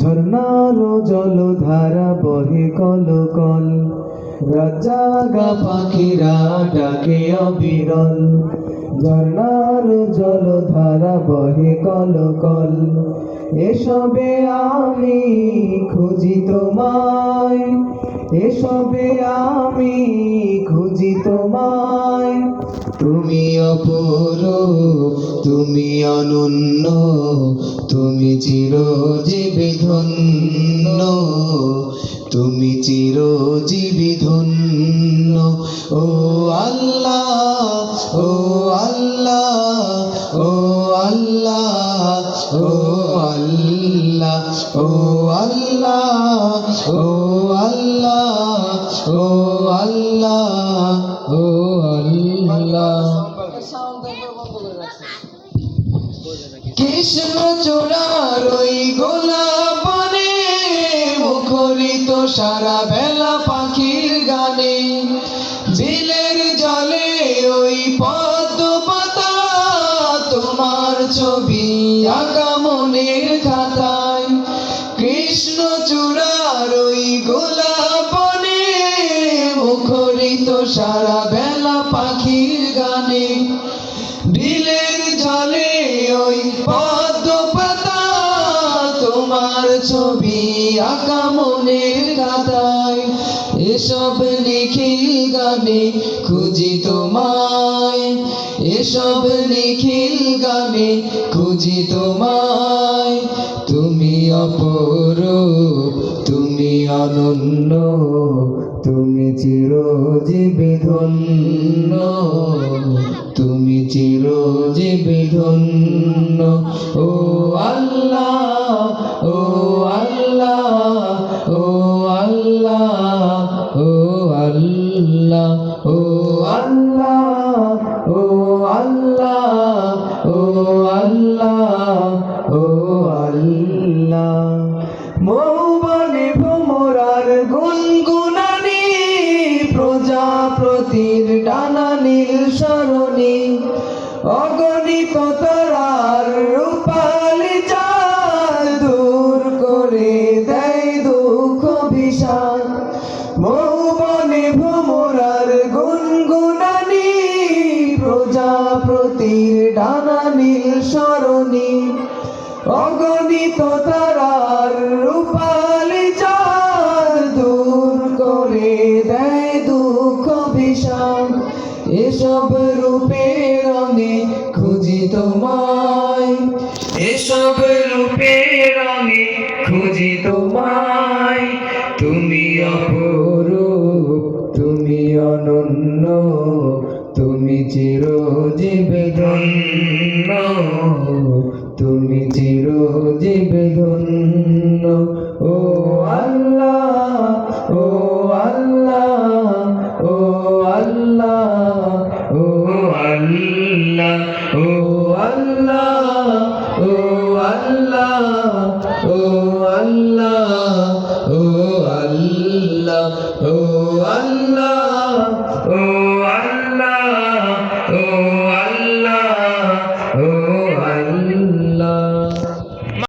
ঝর্ণার জলধারা বহে call call, রাজাগা পাখিরা ডাকে অবিরল। ঝর্ণার জলধারা বহে কল কল, এসবে আমি খুঁজি তোমায়, এসবে আমি খুঁজি তোমায়। তুমি অপরূপ, তুমি অনন্য, তুমি চিরজীবী ধন্য, তুমি চিরজীবী ধন্য। ও আল্লাহ, ও আল্লাহ, ও আল্লাহ, ও আল্লাহ, ও আল্লাহ, ও আল্লাহ, ও আল্লাহ, ও আল্লাহ। কৃষ্ণচূড়ার ওই গোলাপ বনে মুখরিত সারা বেলা পাখির গানে, বিলের জলে ওই পদ্ম পাতা তোমার ছবি আঁকা মনের খাতায়। কৃষ্ণচূড়ার ওই গোলাপ বনে মুখরিত সারা বেলা পাখির গানে, বিলের জলে ওই পদ্ম পাতা তোমার ছবি আঁকা মনের খাতায়। এসব নিখিল গানে খুঁজি তোমায়, এসব নিখিল গানে খুঁজি তোমায়। তুমি অপরূপ, তুমি অনন্য, তুমি চিরজীবী ধন্য, তুমি চিরজীবী ধন্য। ও আল্লাহ, ও আল্লাহ, ও আল্লাহ, ও আল্লাহ, ও আল্লাহ, ও আল্লাহ, ও আল্লাহ, ও আল্লাহ। মৌবনে ভ্রমরার গুনগুনানি, প্রজাপতির ডানা নীল সরণি, অগণিত তারার রূপালি চাঁদ দূর করে দেয় দুঃখ বিষাদ। মৌবনে ভ্রমরার গুনগুনানি, প্রজাপতির ডানা নীল সরণি, অগণিত তারার রূপালি চাঁদ দূর করে দেয় দুঃখ বিষাদ। এসব রূপে রঙে খুঁজি তোমায়, এসব রূপে রঙে খুঁজি তোমায়। তুমি অপরূপ, তুমি অনন্য, তুমি চিরজীবী ধন্য, তুমি চিরজীবী ধন্য। ও আল্লাহ, ও আল্লাহ, ও আল্লাহ, ও আল্লাহ, ও আল্লাহ, ও আল্লাহ, ও আল্লাহ, ও আল্লাহ, ও